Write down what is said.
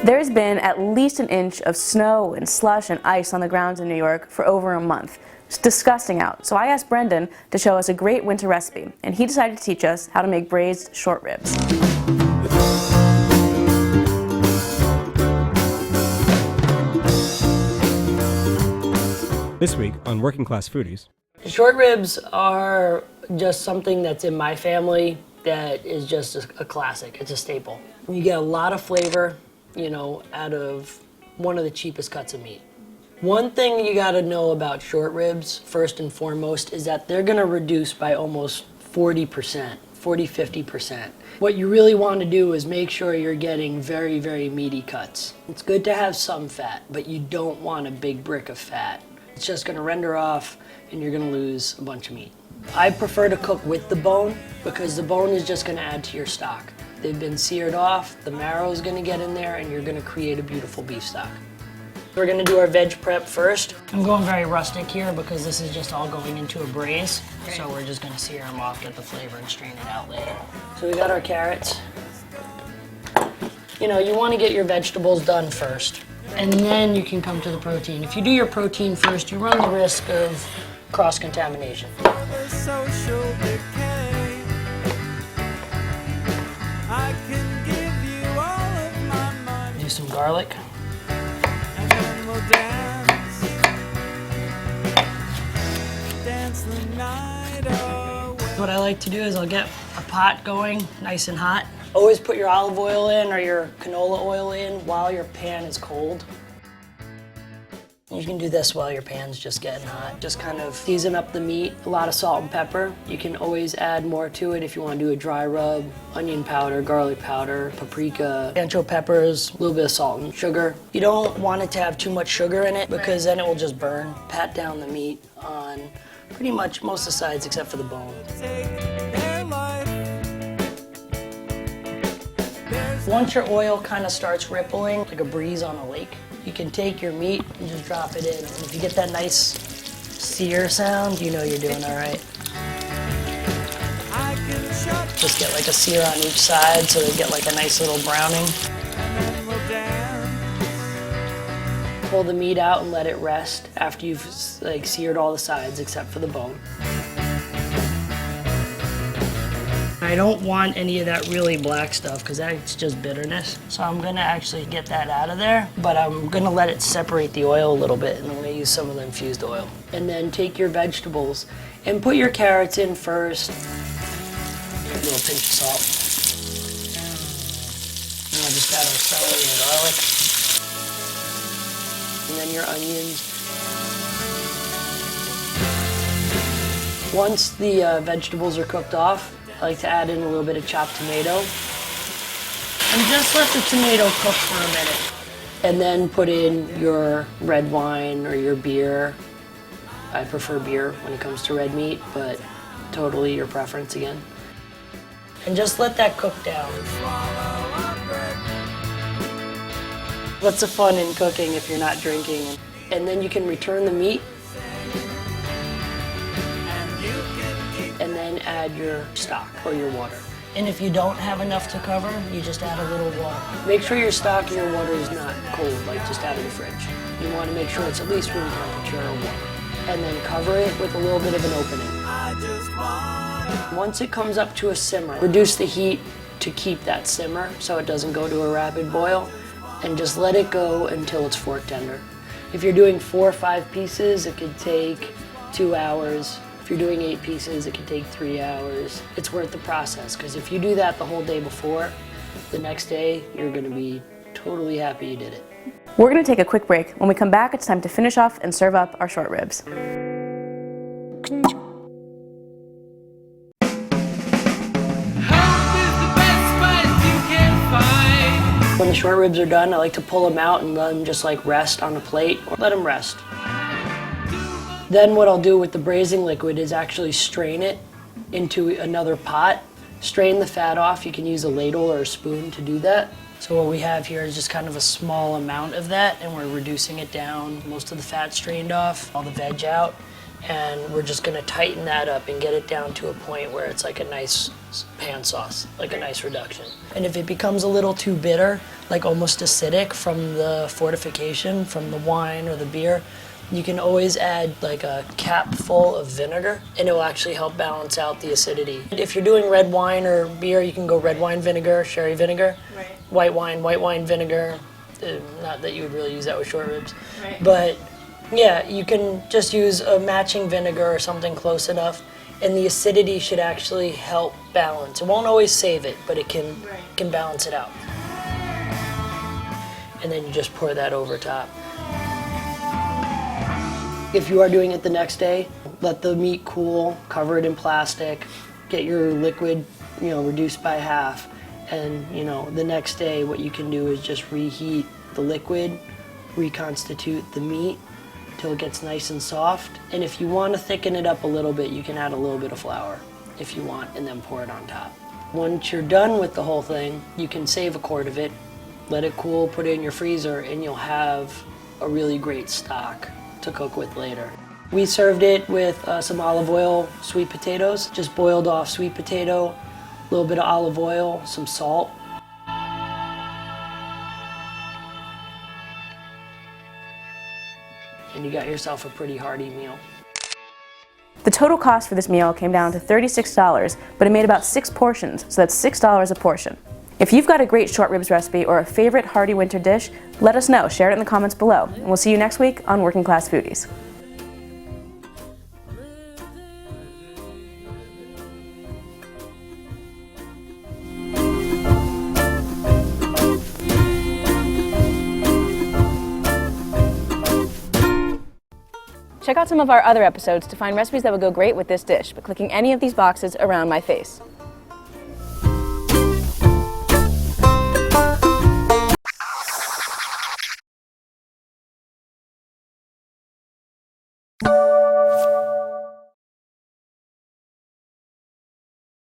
There's been at least an inch of snow and slush and ice on the grounds in New York for over a month. It's disgusting out, so I asked Brendan to show us a great winter recipe, and he decided to teach us how to make braised short ribs. This week on Working Class Foodies. Short ribs are just something that's in my family that is just a classic. It's a staple. You get a lot of flavor, you know, out of one of the cheapest cuts of meat. One thing you gotta know about short ribs, first and foremost, is that they're gonna reduce by almost 40%, 50%. What you really want to do is make sure you're getting very, very meaty cuts. It's good to have some fat, but you don't want a big brick of fat. It's just gonna render off and you're gonna lose a bunch of meat. I prefer to cook with the bone because the bone is just gonna add to your stock. They've been seared off, the marrow is gonna get in there, and you're gonna create a beautiful beef stock. We're gonna do our veg prep first. I'm going very rustic here because this is just all going into a braise. So we're just gonna sear them off, get the flavor, and strain it out later. So we got our carrots. You know, you wanna get your vegetables done first, and then you can come to the protein. If you do your protein first, you run the risk of cross-contamination. Do some garlic. And then we'll dance the night away. What I like to do is I'll get a pot going nice and hot. Always put your olive oil in or your canola oil in while your pan is cold. You can do this while your pan's just getting hot. Just kind of season up the meat, a lot of salt and pepper. You can always add more to it if you want to do a dry rub, onion powder, garlic powder, paprika, ancho peppers, a little bit of salt and sugar. You don't want it to have too much sugar in it because then it will just burn. Pat down the meat on pretty much most of the sides except for the bone. Once your oil kind of starts rippling, like a breeze on a lake, you can take your meat and just drop it in. And if you get that nice sear sound, you know you're doing all right. Just get like a sear on each side so they get like a nice little browning. Pull the meat out and let it rest after you've like seared all the sides except for the bone. I don't want any of that really black stuff because that's just bitterness. So I'm gonna actually get that out of there, but I'm gonna let it separate the oil a little bit and I'm gonna use some of the infused oil. And then take your vegetables and put your carrots in first. A little pinch of salt. And I'll just add our celery and garlic. And then your onions. Once the vegetables are cooked off, I like to add in a little bit of chopped tomato. And just let the tomato cook for a minute. And then put in your red wine or your beer. I prefer beer when it comes to red meat, but totally your preference again. And just let that cook down. What's the fun in cooking if you're not drinking? And then you can return the meat. And then add your stock or your water. And if you don't have enough to cover, you just add a little water. Make sure your stock and your water is not cold, like just out of the fridge. You want to make sure it's at least room temperature or warm. And then cover it with a little bit of an opening. Once it comes up to a simmer, reduce the heat to keep that simmer so it doesn't go to a rapid boil, and just let it go until it's fork tender. If you're doing 4 or 5 pieces, it could take 2 hours. If you're doing 8 pieces, it can take 3 hours. It's worth the process, because if you do that the whole day before, the next day, you're gonna be totally happy you did it. We're gonna take a quick break. When we come back, it's time to finish off and serve up our short ribs. When the short ribs are done, I like to pull them out and let them just like rest on a plate, or let them rest. Then what I'll do with the braising liquid is actually strain it into another pot, strain the fat off. You can use a ladle or a spoon to do that. So what we have here is just kind of a small amount of that, and we're reducing it down, most of the fat strained off, all the veg out, And we're just gonna tighten that up and get it down to a point where it's like a nice pan sauce, like a nice reduction. And if it becomes a little too bitter, like almost acidic from the fortification, from the wine or the beer, you can always add like a cap full of vinegar and it will actually help balance out the acidity. If you're doing red wine or beer, you can go red wine vinegar, sherry vinegar. Right. White wine vinegar. Not that you would really use that with short ribs. Right. But yeah, you can just use a matching vinegar or something close enough, and the acidity should actually help balance. It won't always save it, but it can balance it out. And then you just pour that over top. If you are doing it the next day, let the meat cool, cover it in plastic, get your liquid, reduced by half, and the next day what you can do is just reheat the liquid, reconstitute the meat till it gets nice and soft. And if you want to thicken it up a little bit, you can add a little bit of flour if you want, and then pour it on top. Once you're done with the whole thing, you can save a quart of it, let it cool, put it in your freezer, and you'll have a really great stock to cook with later. We served it with some olive oil, sweet potatoes, just boiled off sweet potato, a little bit of olive oil, some salt. And you got yourself a pretty hearty meal. The total cost for this meal came down to $36, but it made about 6 portions, so that's $6 a portion. If you've got a great short ribs recipe or a favorite hearty winter dish, let us know. Share it in the comments below. And we'll see you next week on Working Class Foodies. Check out some of our other episodes to find recipes that would go great with this dish by clicking any of these boxes around my face.